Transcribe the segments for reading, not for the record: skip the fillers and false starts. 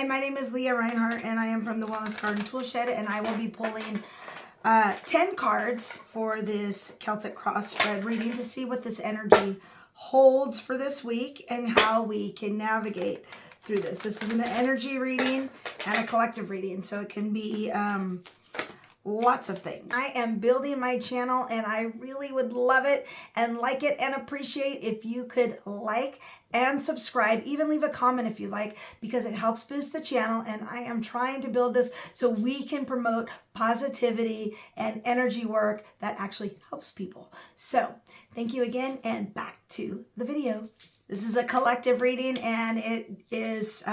my name is Leah Reinhardt, and I am from the Wellness Garden Toolshed, and I will be pulling 10 cards for this Celtic cross spread reading to see what this energy holds for this week and how we can navigate through this. This is an energy reading and a collective reading, so it can be lots of things. I am building my channel, and I really would love it and like it and appreciate if you could like and subscribe, even leave a comment if you like, because it helps boost the channel. And I am trying to build this so we can promote positivity and energy work that actually helps people. So thank you again, and back to the video. This is a collective reading, and it is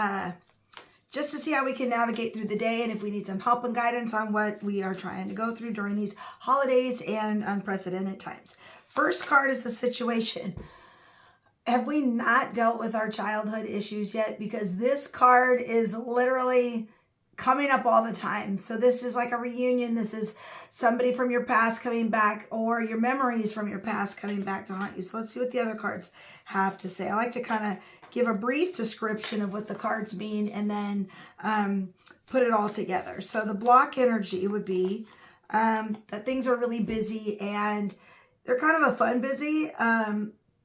just to see how we can navigate through the day and if we need some help and guidance on what we are trying to go through during these holidays and unprecedented times. First card is the situation. Have we not dealt with our childhood issues yet? Because this card is literally coming up all the time. So this is like a reunion. This is somebody from your past coming back, or your memories from your past coming back to haunt you. So let's see what the other cards have to say. I like to kind of give a brief description of what the cards mean and then put it all together. So the block energy would be that things are really busy, and they're kind of a fun busy,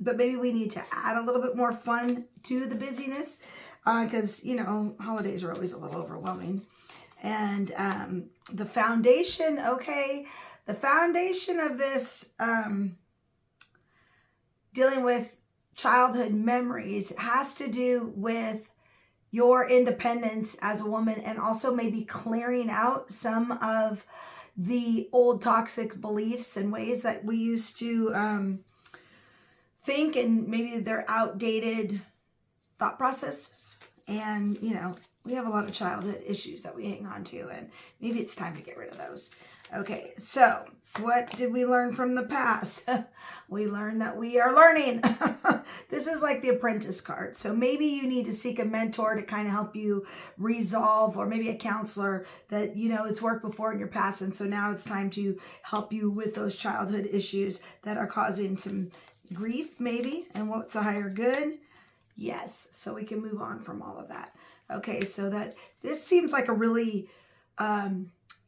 but maybe we need to add a little bit more fun to the busyness because, you know, holidays are always a little overwhelming. And the foundation, okay, the foundation of this dealing with childhood memories has to do with your independence as a woman, and also maybe clearing out some of the old toxic beliefs and ways that we used to think, and maybe they're outdated thought processes. And, you know, we have a lot of childhood issues that we hang on to, and maybe it's time to get rid of those. Okay, so what did we learn from the past? We learned that we are learning. This is like the apprentice card. So maybe you need to seek a mentor to kind of help you resolve, or maybe a counselor that, you know, it's worked before in your past. And so now it's time to help you with those childhood issues that are causing some grief maybe. And what's the higher good? Yes. So we can move on from all of that. Okay. So that this seems like a really,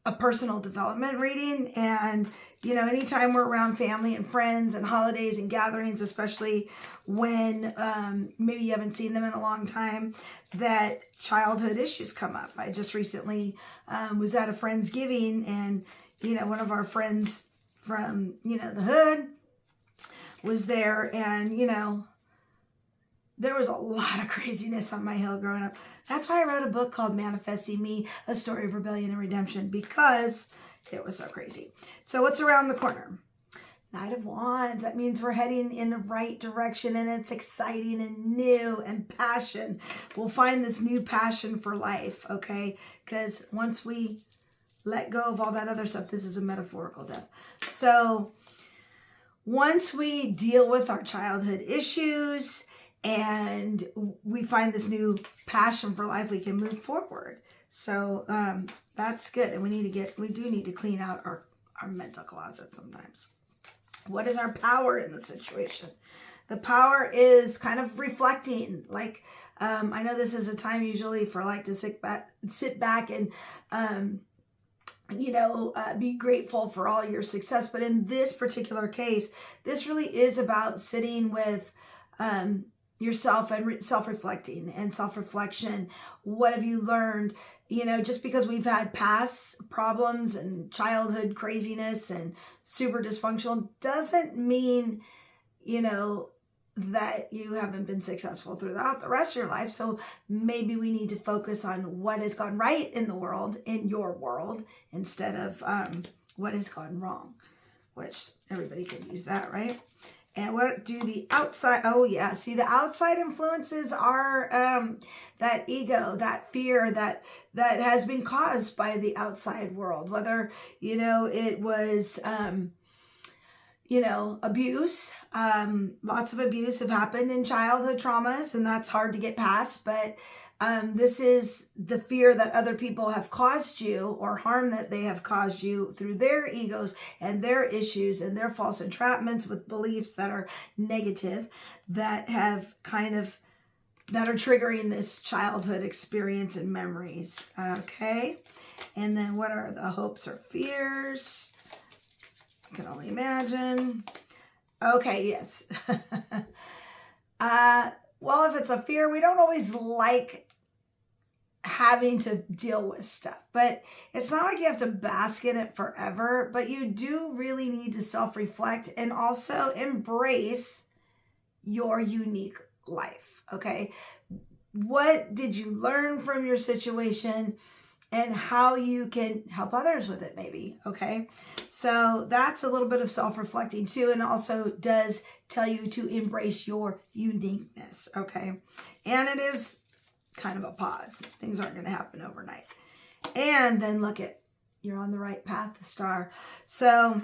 a personal development reading. And, you know, anytime we're around family and friends and holidays and gatherings, especially when maybe you haven't seen them in a long time, that childhood issues come up. I just recently was at a Friendsgiving, and, you know, one of our friends from, you know, the hood was there, and, you know, there was a lot of craziness on my hill growing up. That's why I wrote a book called Manifesting Me, A Story of Rebellion and Redemption, because it was so crazy. So what's around the corner? Knight of Wands. That means we're heading in the right direction, and it's exciting and new, and passion. We'll find this new passion for life, okay? Because once we let go of all that other stuff, this is a metaphorical death. So once we deal with our childhood issues and we find this new passion for life, we can move forward. So that's good. And we do need to clean out our mental closet sometimes. What is our power in the situation? The power is kind of reflecting. Like, I know this is a time usually for like to sit back and, you know, be grateful for all your success. But in this particular case, this really is about sitting with yourself and self-reflecting and self-reflection. What have you learned? You know, just because we've had past problems and childhood craziness and super dysfunctional doesn't mean, you know, that you haven't been successful throughout the rest of your life. So maybe we need to focus on what has gone right in the world, in your world, instead of what has gone wrong, which everybody can use that, right? And what do the outside, oh yeah, see, the outside influences are that ego, that fear that has been caused by the outside world, whether, you know, it was, you know, abuse. Lots of abuse have happened in childhood traumas, and that's hard to get past, but this is the fear that other people have caused you, or harm that they have caused you through their egos and their issues and their false entrapments with beliefs that are negative, that have kind of that are triggering this childhood experience and memories. Okay. And then what are the hopes or fears? I can only imagine. Okay, yes. Well, if it's a fear, we don't always like having to deal with stuff, but it's not like you have to bask in it forever, but you do really need to self-reflect and also embrace your unique life. Okay. What did you learn from your situation and how you can help others with it maybe? Okay. So that's a little bit of self-reflecting too, and also does tell you to embrace your uniqueness. Okay. And it is kind of a pause. Things aren't going to happen overnight. And then look at, you're on the right path, the star. So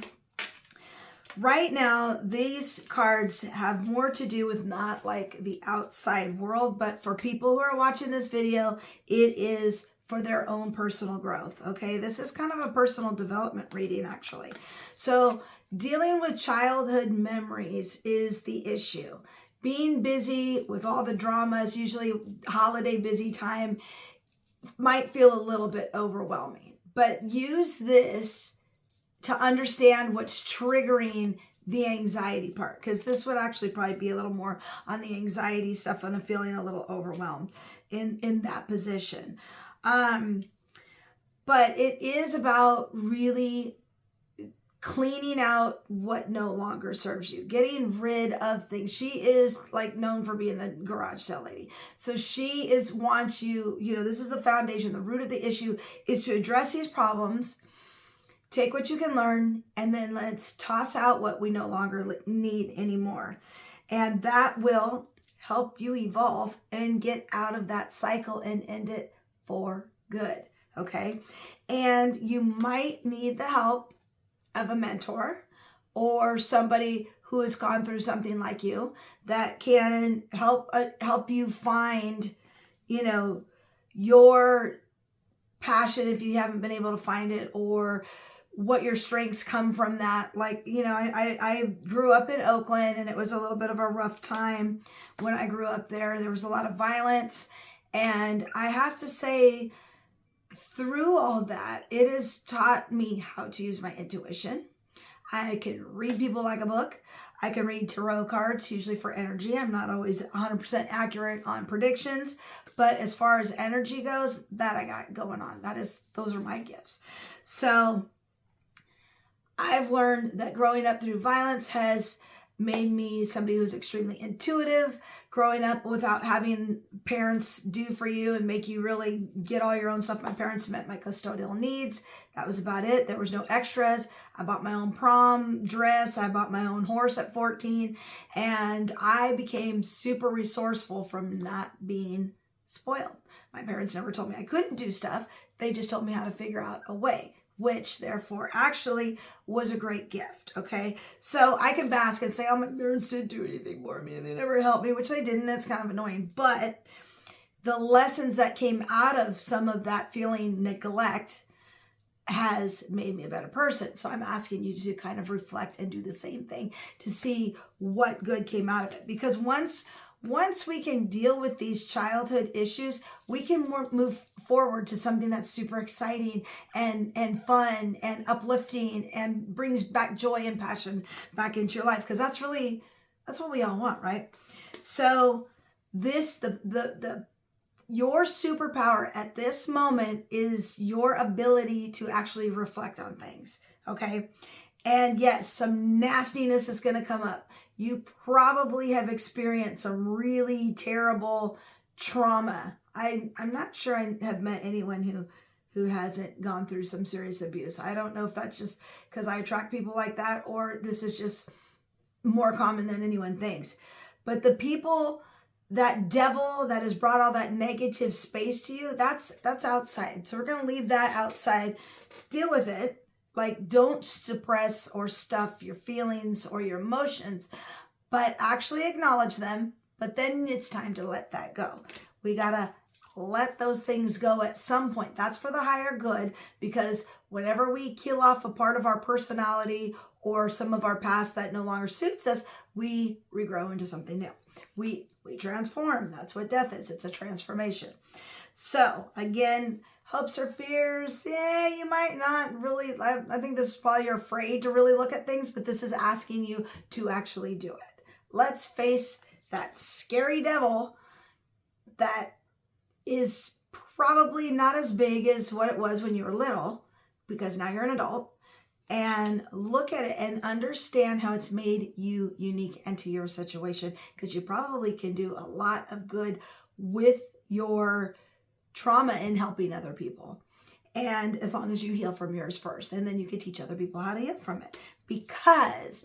right now, these cards have more to do with not like the outside world, but for people who are watching this video, it is for their own personal growth. Okay. This is kind of a personal development reading actually. So dealing with childhood memories is the issue. Being busy with all the dramas, usually holiday busy time, might feel a little bit overwhelming. But use this to understand what's triggering the anxiety part, because this would actually probably be a little more on the anxiety stuff and I'm feeling a little overwhelmed in that position. But it is about really cleaning out what no longer serves you, getting rid of things. She is like known for being the garage sale lady. So she wants you, this is the foundation, the root of the issue is to address these problems, take what you can learn, and then let's toss out what we no longer need anymore. And that will help you evolve and get out of that cycle and end it for good. Okay. And you might need the help of a mentor or somebody who has gone through something like you that can help you find, your passion if you haven't been able to find it, or what your strengths come from that. Like, I grew up in Oakland and it was a little bit of a rough time when I grew up there. There was a lot of violence. And I have to say, through all that, it has taught me how to use my intuition. I can read people like a book. I can read tarot cards, usually for energy. I'm not always 100% accurate on predictions, but as far as energy goes, that I got going on. Those are my gifts. So I've learned that growing up through violence has made me somebody who's extremely intuitive. Growing up without having parents do for you and make you really get all your own stuff. My parents met my custodial needs. That was about it. There was no extras. I bought my own prom dress. I bought my own horse at 14. And I became super resourceful from not being spoiled. My parents never told me I couldn't do stuff. They just told me how to figure out a way, which therefore actually was a great gift. Okay. So I can bask and say, oh, my parents didn't do anything for me and they never helped me, which they didn't. It's kind of annoying, but the lessons that came out of some of that feeling neglect has made me a better person. So I'm asking you to kind of reflect and do the same thing to see what good came out of it. Because once we can deal with these childhood issues, we can move forward to something that's super exciting and fun and uplifting and brings back joy and passion back into your life. Because that's what we all want, right? So your superpower at this moment is your ability to actually reflect on things. Okay. And yes, some nastiness is going to come up. You probably have experienced some really terrible trauma. I'm not sure I have met anyone who hasn't gone through some serious abuse. I don't know if that's just because I attract people like that, or this is just more common than anyone thinks. But the people, that devil that has brought all that negative space to you, that's outside. So we're going to leave that outside. Deal with it. Like, don't suppress or stuff your feelings or your emotions, but actually acknowledge them. But then it's time to let that go. We got to let those things go at some point. That's for the higher good, because whenever we kill off a part of our personality or some of our past that no longer suits us, we regrow into something new. We transform. That's what death is. It's a transformation. So again, hopes or fears, you might not really, I think this is probably you're afraid to really look at things, but this is asking you to actually do it. Let's face that scary devil that is probably not as big as what it was when you were little, because now you're an adult, and look at it and understand how it's made you unique and to your situation, because you probably can do a lot of good with your trauma in helping other people. And as long as you heal from yours first, and then you can teach other people how to heal from it. Because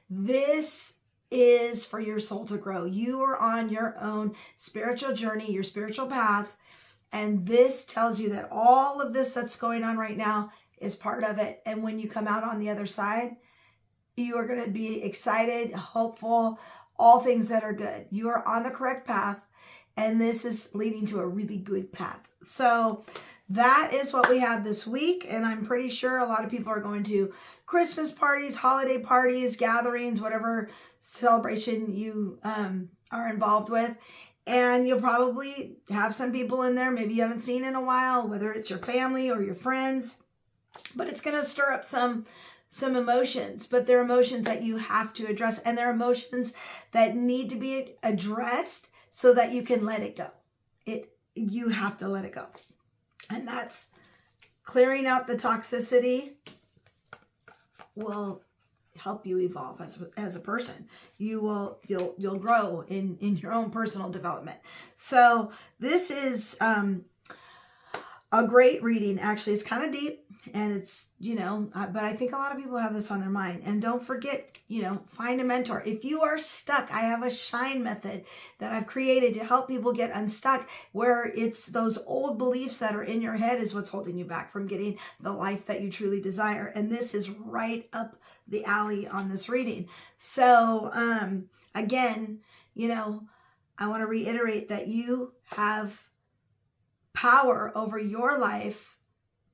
this is for your soul to grow. You are on your own spiritual journey, your spiritual path. And this tells you that all of this that's going on right now is part of it. And when you come out on the other side, you are going to be excited, hopeful, all things that are good. You are on the correct path. And this is leading to a really good path. So that is what we have this week. And I'm pretty sure a lot of people are going to Christmas parties, holiday parties, gatherings, whatever celebration you are involved with. And you'll probably have some people in there maybe you haven't seen in a while, whether it's your family or your friends. But it's going to stir up some emotions. But they're emotions that you have to address. And they're emotions that need to be addressed so that you can let it go. You have to let it go. And that's clearing out the toxicity will help you evolve as a person. You'll grow in your own personal development. So this is a great reading. Actually, it's kind of deep, and it's, but I think a lot of people have this on their mind. And don't forget, find a mentor. If you are stuck, I have a shine method that I've created to help people get unstuck, where it's those old beliefs that are in your head is what's holding you back from getting the life that you truly desire. And this is right up the alley on this reading. So, again, I want to reiterate that you have power over your life,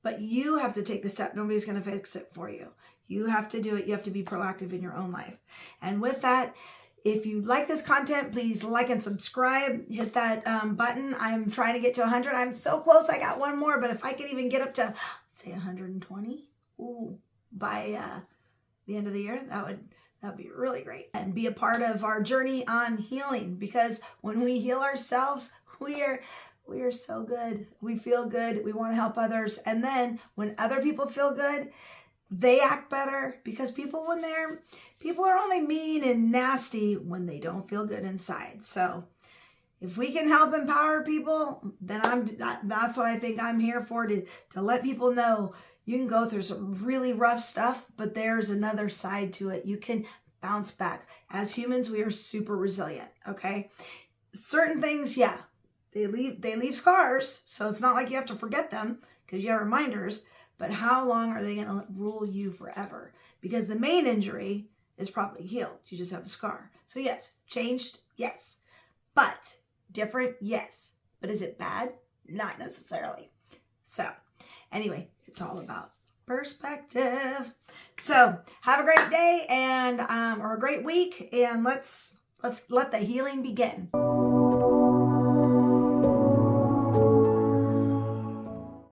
but you have to take the step. Nobody's going to fix it for you. You have to do it. You have to be proactive in your own life. And with that, if you like this content, please like and subscribe. Hit that button. I'm trying to get to 100. I'm so close. I got one more. But if I could even get up to, say, 120 by the end of the year, that would be really great. And be a part of our journey on healing. Because when we heal ourselves, we are so good. We feel good. We want to help others. And then when other people feel good, they act better, because people are only mean and nasty when they don't feel good inside. So if we can help empower people, then that's what I think I'm here for, to let people know you can go through some really rough stuff, but there's another side to it. You can bounce back. As humans, we are super resilient. Okay. Certain things, they leave scars. So it's not like you have to forget them because you have reminders. But how long are they going to rule you forever? Because the main injury is probably healed. You just have a scar. So yes, changed, yes. But different, yes. But is it bad? Not necessarily. So anyway, it's all about perspective. So have a great day or a great week, and let's let the healing begin.